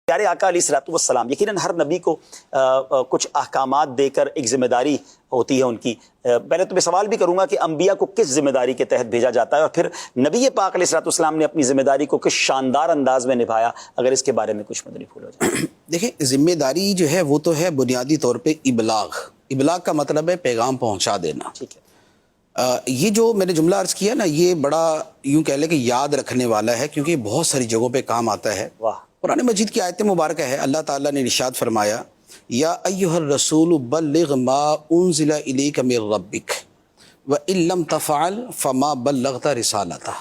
پیارے آقا علیہ الصلوۃ والسلام یقیناً ہر نبی کو کچھ احکامات دے کر ایک ذمہ داری ہوتی ہے ان کی. پہلے تو میں سوال بھی کروں گا کہ انبیاء کو کس ذمہ داری کے تحت بھیجا جاتا ہے، اور پھر نبی پاک علیہ الصلوۃ والسلام نے اپنی ذمہ داری کو کس شاندار انداز میں نبھایا، اگر اس کے بارے میں کچھ مدنی پھول ہو جائے. دیکھیں، ذمہ داری جو ہے وہ تو ہے بنیادی طور پہ ابلاغ کا مطلب ہے پیغام پہنچا دینا. ٹھیک ہے. یہ جو میں نے جملہ عرض کیا نا، یہ بڑا یوں کہہ لیں کہ یاد رکھنے والا ہے، کیونکہ یہ بہت ساری جگہوں پہ کام آتا ہے. واہ. قرآن مجید کی آیت مبارکہ ہے، اللہ تعالیٰ نے ارشاد فرمایا یا ایھا الرسول بلغ ما انزل الیک من ربک وان لم تفعل فما بلغت رسالتہ.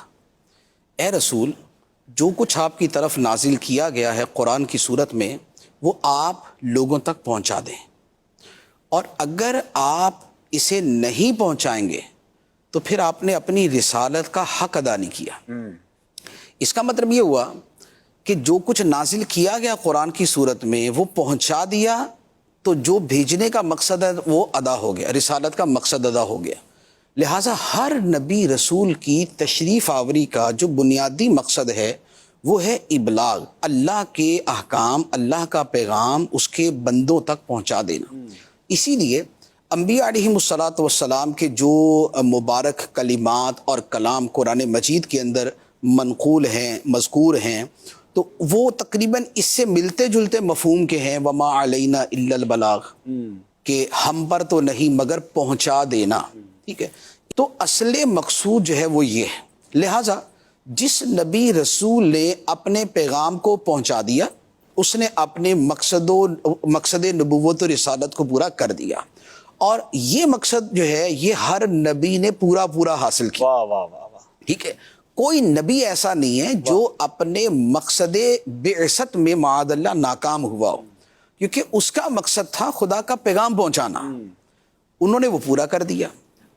اے رسول، جو کچھ آپ کی طرف نازل کیا گیا ہے قرآن کی صورت میں وہ آپ لوگوں تک پہنچا دیں، اور اگر آپ اسے نہیں پہنچائیں گے تو پھر آپ نے اپنی رسالت کا حق ادا نہیں کیا. اس کا مطلب یہ ہوا کہ جو کچھ نازل کیا گیا قرآن کی صورت میں وہ پہنچا دیا تو جو بھیجنے کا مقصد ہے وہ ادا ہو گیا، رسالت کا مقصد ادا ہو گیا. لہٰذا ہر نبی رسول کی تشریف آوری کا جو بنیادی مقصد ہے وہ ہے ابلاغ، اللہ کے احکام، اللہ کا پیغام اس کے بندوں تک پہنچا دینا. اسی لیے انبیاء علیہم الصلاۃ والسلام کے جو مبارک کلمات اور کلام قرآن مجید کے اندر منقول ہیں، مذکور ہیں، تو وہ تقریباً اس سے ملتے جلتے مفہوم کے ہیں، وما علینا الا البلاغ، کہ ہم پر تو نہیں مگر پہنچا دینا. ٹھیک ہے. تو اصل مقصود جو ہے وہ یہ ہے. لہٰذا جس نبی رسول نے اپنے پیغام کو پہنچا دیا اس نے اپنے مقصد نبوت و رسالت کو پورا کر دیا، اور یہ مقصد جو ہے یہ ہر نبی نے پورا حاصل کیا. واہ واہ واہ واہ. ٹھیک ہے. کوئی نبی ایسا نہیں ہے جو اپنے مقصد بعثت میں معاذ اللہ ناکام ہوا ہو، کیونکہ اس کا مقصد تھا خدا کا پیغام پہنچانا. انہوں نے وہ پورا کر دیا.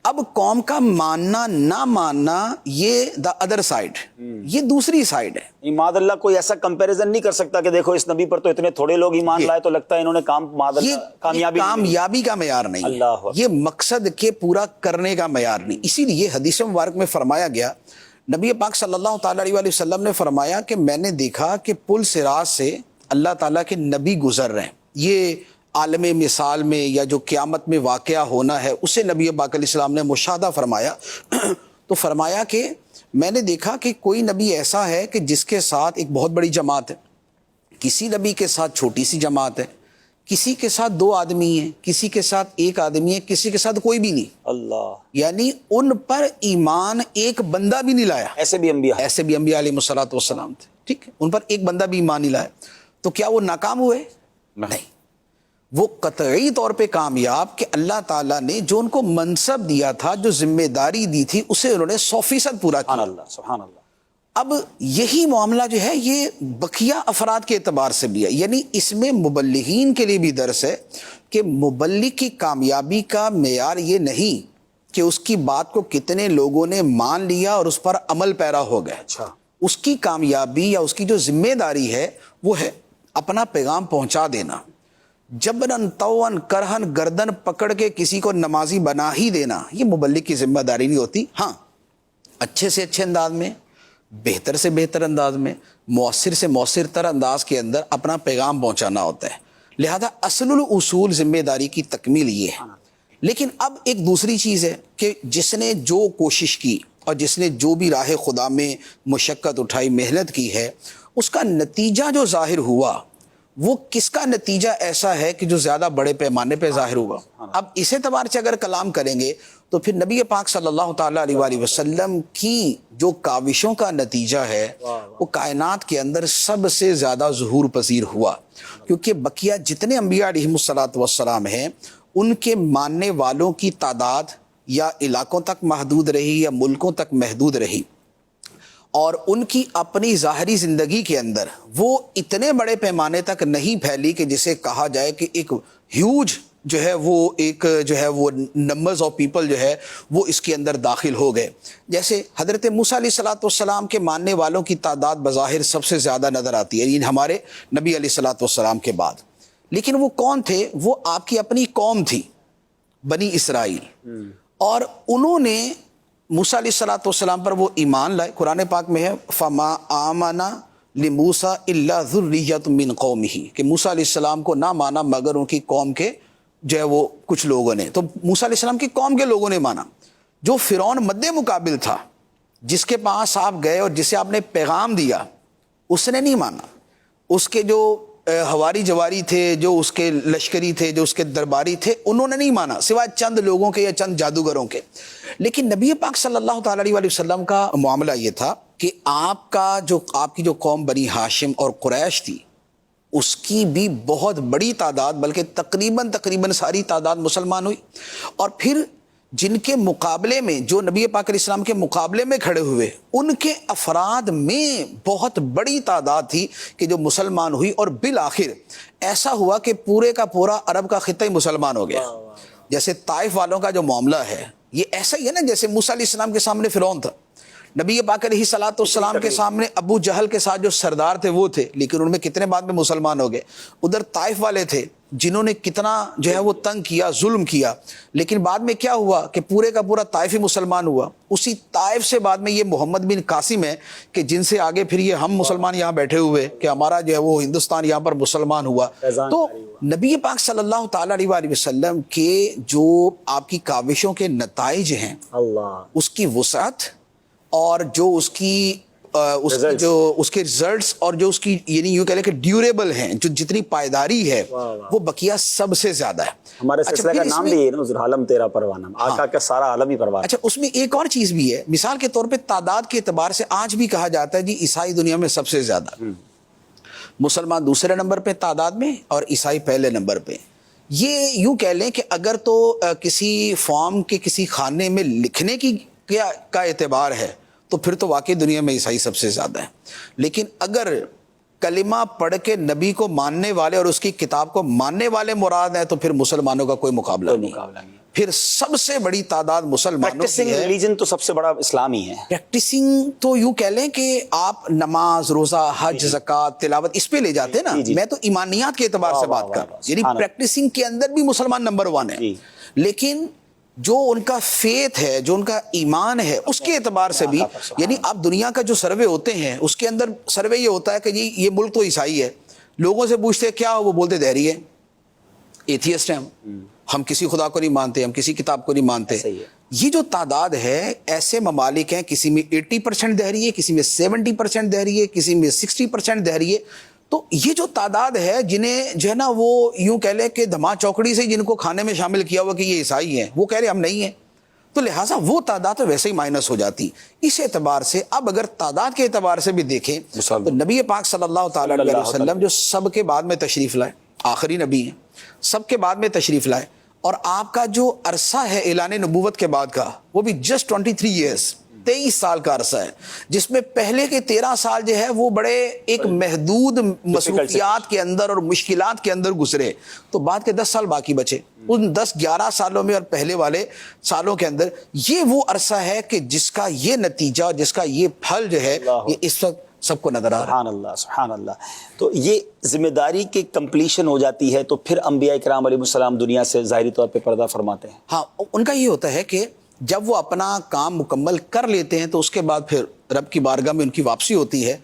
اب قوم کا ماننا نہ ماننا یہ دا ادر سائڈ، یہ دوسری سائڈ ہے. معاذ اللہ کوئی ایسا کمپیریزن نہیں کر سکتا کہ دیکھو اس نبی پر تو اتنے تھوڑے لوگ ایمان لائے تو لگتا ہے انہوں نے کامیابی کا معیار نہیں ہے، یہ مقصد کے پورا کرنے کا معیار نہیں. اسی لیے حدیث مبارک میں فرمایا گیا، نبی پاک صلی اللہ تعالیٰ علیہ وسلم نے فرمایا کہ میں نے دیکھا کہ پل صراط سے اللہ تعالیٰ کے نبی گزر رہے ہیں. یہ عالم مثال میں یا جو قیامت میں واقعہ ہونا ہے اسے نبی پاک علیہ السلام نے مشاہدہ فرمایا. تو فرمایا کہ میں نے دیکھا کہ کوئی نبی ایسا ہے کہ جس کے ساتھ ایک بہت بڑی جماعت ہے، کسی نبی کے ساتھ چھوٹی سی جماعت ہے، کسی کے ساتھ 2 آدمی ہیں، کسی کے ساتھ 1 آدمی ہے، کسی کے ساتھ کوئی بھی نہیں. اللہ. یعنی ان پر ایمان ایک بندہ بھی نہیں لایا. ایسے بھی انبیاء علیہ الصلوۃ والسلام تھے. ٹھیک ہے. ان پر ایک بندہ بھی ایمان نہیں لایا. تو کیا وہ ناکام ہوئے؟ نہیں، وہ قطعی طور پہ کامیاب کہ اللہ تعالیٰ نے جو ان کو منصب دیا تھا، جو ذمہ داری دی تھی، اسے انہوں نے 100% پورا کیا. سبحان اللہ. اب یہی معاملہ جو ہے یہ بقیہ افراد کے اعتبار سے بھی ہے. یعنی اس میں مبلغین کے لیے بھی درس ہے کہ مبلغ کی کامیابی کا معیار یہ نہیں کہ اس کی بات کو کتنے لوگوں نے مان لیا اور اس پر عمل پیرا ہو گئے. اچھا. اس کی کامیابی یا اس کی جو ذمہ داری ہے وہ ہے اپنا پیغام پہنچا دینا. جبرن توان کرہن گردن پکڑ کے کسی کو نمازی بنا ہی دینا یہ مبلغ کی ذمہ داری نہیں ہوتی. ہاں، اچھے سے اچھے انداز میں، بہتر سے بہتر انداز میں، مؤثر سے مؤثر تر انداز کے اندر اپنا پیغام پہنچانا ہوتا ہے. لہذا اصل الاصول ذمہ داری کی تکمیل یہ ہے. لیکن اب ایک دوسری چیز ہے کہ جس نے جو کوشش کی اور جس نے جو بھی راہ خدا میں مشقت اٹھائی، محنت کی ہے، اس کا نتیجہ جو ظاہر ہوا وہ کس کا نتیجہ ایسا ہے کہ جو زیادہ بڑے پیمانے پہ ظاہر ہوا. اب اس اعتبار سے اگر کلام کریں گے تو پھر نبی پاک صلی اللہ تعالیٰ علیہ وآلہ وسلم کی جو کاوشوں کا نتیجہ ہے وہ کائنات کے اندر سب سے زیادہ ظہور پذیر ہوا، کیونکہ بقیہ جتنے انبیاء علیہم الصلاۃ والسلام ہیں ان کے ماننے والوں کی تعداد یا علاقوں تک محدود رہی یا ملکوں تک محدود رہی، اور ان کی اپنی ظاہری زندگی کے اندر وہ اتنے بڑے پیمانے تک نہیں پھیلی کہ جسے کہا جائے کہ ایک ہیوج جو ہے وہ ایک جو ہے وہ نمبرز آف پیپل جو ہے وہ اس کے اندر داخل ہو گئے. جیسے حضرت موسیٰ علیہ الصلوۃ والسلام کے ماننے والوں کی تعداد بظاہر سب سے زیادہ نظر آتی ہے، یعنی ہمارے نبی علیہ الصلوۃ والسلام کے بعد. لیکن وہ کون تھے؟ وہ آپ کی اپنی قوم تھی، بنی اسرائیل، اور انہوں نے موسیٰ علیہ الصلوۃ والسلام پر وہ ایمان لائے. قرآن پاک میں ہے فما آمنا لموسیٰ الا ذریۃ من قومہ، کہ موسیٰ علیہ السلام کو نہ مانا مگر ان کی قوم کے جو ہے وہ کچھ لوگوں نے. تو موسیٰ علیہ السلام کی قوم کے لوگوں نے مانا. جو فرعون مد مقابل تھا، جس کے پاس آپ گئے اور جسے آپ نے پیغام دیا، اس نے نہیں مانا. اس کے جو ہواری جواری تھے، جو اس کے لشکری تھے، جو اس کے درباری تھے، انہوں نے نہیں مانا سوائے چند لوگوں کے یا چند جادوگروں کے. لیکن نبی پاک صلی اللہ تعالی علیہ وسلم کا معاملہ یہ تھا کہ آپ کی جو قوم بنی ہاشم اور قریش تھی، اس کی بھی بہت بڑی تعداد، بلکہ تقریباً ساری تعداد مسلمان ہوئی. اور پھر جن کے مقابلے میں، جو نبی پاک علیہ السلام کے مقابلے میں کھڑے ہوئے، ان کے افراد میں بہت بڑی تعداد تھی کہ جو مسلمان ہوئی. اور بالآخر ایسا ہوا کہ پورے کا پورا عرب کا خطہ ہی مسلمان ہو گیا. جیسے طائف والوں کا جو معاملہ ہے، یہ ایسا ہی ہے نا جیسے موسیٰ علیہ السلام کے سامنے فرعون تھا، نبی پاک علیہ الصلوۃ والسلام کے سامنے ابو جہل کے ساتھ جو سردار تھے وہ تھے، لیکن ان میں کتنے بعد میں مسلمان ہو گئے. ادھر طائف والے تھے جنہوں نے کتنا جو ہے وہ تنگ کیا، ظلم کیا، لیکن بعد میں کیا ہوا کہ پورے کا پورا طائف ہی مسلمان ہوا. اسی طائف سے بعد میں یہ محمد بن قاسم ہے کہ جن سے آگے پھر یہ ہم مسلمان یہاں بیٹھے ہوئے کہ ہمارا جو ہے وہ ہندوستان یہاں پر مسلمان ہوا. تو نبی پاک صلی اللہ تعالی علیہ وسلم کے جو آپ کی کاوشوں کے نتائج ہیں، اس کی وسعت اور جو اس کے ریزلٹس اور جو اس کی یعنی یوں کہہ لیں کہ ڈیوریبل ہیں، جو جتنی پائیداری ہے وہ بقیہ سب سے زیادہ ہے. ہمارے سلسلے کا نام بھی ہے نا ذوالعالم تیرا پروانہ، آقا کا سارا عالم ہی پروانہ. اچھا، اس میں ایک اور چیز بھی ہے. مثال کے طور پہ تعداد کے اعتبار سے آج بھی کہا جاتا ہے جی عیسائی دنیا میں سب سے زیادہ، مسلمان دوسرے نمبر پہ تعداد میں اور عیسائی پہلے نمبر پہ. یہ یوں کہہ لیں کہ اگر تو کسی فارم کے کسی خانے میں لکھنے کی کا اعتبار ہے تو پھر تو واقعی دنیا میں عیسائی سب سے زیادہ ہے. لیکن اگر کلمہ پڑھ کے نبی کو ماننے والے اور اس کی کتاب کو ماننے والے مراد ہیں تو پھر مسلمانوں کا کوئی مقابلہ نہیں. پھر سب سے بڑی تعداد مسلمانوں کی ہے. ریلیجن تو سب سے بڑا اسلام ہی ہے. پریکٹسنگ تو یوں کہہ لیں کہ آپ نماز، روزہ، حج، زکوٰۃ، تلاوت اس پہ لے جاتے ہیں نا. میں تو ایمانیات کے اعتبار سے بات کر رہا ہوں، یعنی پریکٹسنگ کے اندر بھی مسلمان نمبر 1 ہے. لیکن جو ان کا فیتھ ہے، جو ان کا ایمان ہے، اس کے اعتبار سے بھی، یعنی آپ دنیا کا جو سروے ہوتے ہیں اس کے اندر سروے یہ ہوتا ہے کہ جی یہ ملک تو عیسائی ہے. لوگوں سے پوچھتے کیا ہو، وہ بولتے دہری ہے، ایتھیسٹ ہیں ہم کسی خدا کو نہیں مانتے، ہم کسی کتاب کو نہیں مانتے. یہ جو تعداد ہے، ایسے ممالک ہیں کسی میں 80% دہری ہے، کسی میں 70% دہری ہے، کسی میں 60% دہری ہے. تو یہ جو تعداد ہے جنہیں جو ہے نا وہ یوں کہہ لیں کہ دھما چوکڑی سے جن کو کھانے میں شامل کیا ہوا کہ یہ عیسائی ہیں، وہ کہہ رہے ہم نہیں ہیں، تو لہٰذا وہ تعداد تو ویسے ہی مائنس ہو جاتی. اس اعتبار سے اب اگر تعداد کے اعتبار سے بھی دیکھیں تو نبی پاک صلی اللہ تعالی علیہ وسلم جو سب کے بعد میں تشریف لائے، آخری نبی ہیں، سب کے بعد میں تشریف لائے، اور آپ کا جو عرصہ ہے اعلان نبوت کے بعد کا وہ بھی جسٹ 23 ایئرس، 23 سال کا عرصہ ہے، جس میں پہلے کے 13 سال جو ہے وہ بڑے ایک محدود مصروفیات کے اندر اور مشکلات کے اندر گزرے. تو بعد کے 10 سال باقی بچے. ان 10-11 سالوں میں اور پہلے والے سالوں کے اندر یہ وہ عرصہ ہے کہ جس کا یہ نتیجہ، جس کا یہ پھل جو ہے یہ اس وقت سب کو نظر آ رہا ہے. سبحان اللہ، سبحان اللہ. تو یہ ذمہ داری کی کمپلیشن ہو جاتی ہے تو پھر انبیاء کرام علیہ السلام دنیا سے ظاہری طور پہ پردہ فرماتے ہیں. ہاں، ان کا یہ ہوتا ہے کہ جب وہ اپنا کام مکمل کر لیتے ہیں تو اس کے بعد پھر رب کی بارگاہ میں ان کی واپسی ہوتی ہے.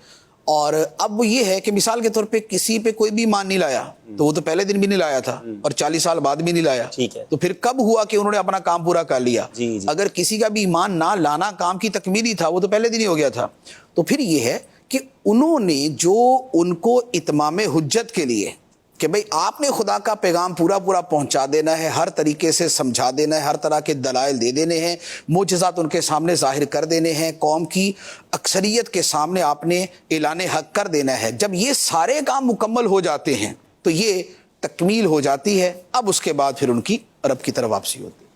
اور اب وہ یہ ہے کہ مثال کے طور پہ کسی پہ کوئی بھی ایمان نہیں لایا تو وہ تو پہلے دن بھی نہیں لایا تھا اور 40 سال بعد بھی نہیں لایا، تو پھر کب ہوا کہ انہوں نے اپنا کام پورا کر لیا؟ اگر کسی کا بھی ایمان نہ لانا کام کی تکمیلی تھا وہ تو پہلے دن ہی ہو گیا تھا. تو پھر یہ ہے کہ انہوں نے جو ان کو اتمام حجت کے لیے کہ بھئی آپ نے خدا کا پیغام پورا پہنچا دینا ہے، ہر طریقے سے سمجھا دینا ہے، ہر طرح کے دلائل دے دینے ہیں، معجزات ان کے سامنے ظاہر کر دینے ہیں، قوم کی اکثریت کے سامنے آپ نے اعلان حق کر دینا ہے. جب یہ سارے کام مکمل ہو جاتے ہیں تو یہ تکمیل ہو جاتی ہے. اب اس کے بعد پھر ان کی رب کی طرف واپسی ہوتی ہے.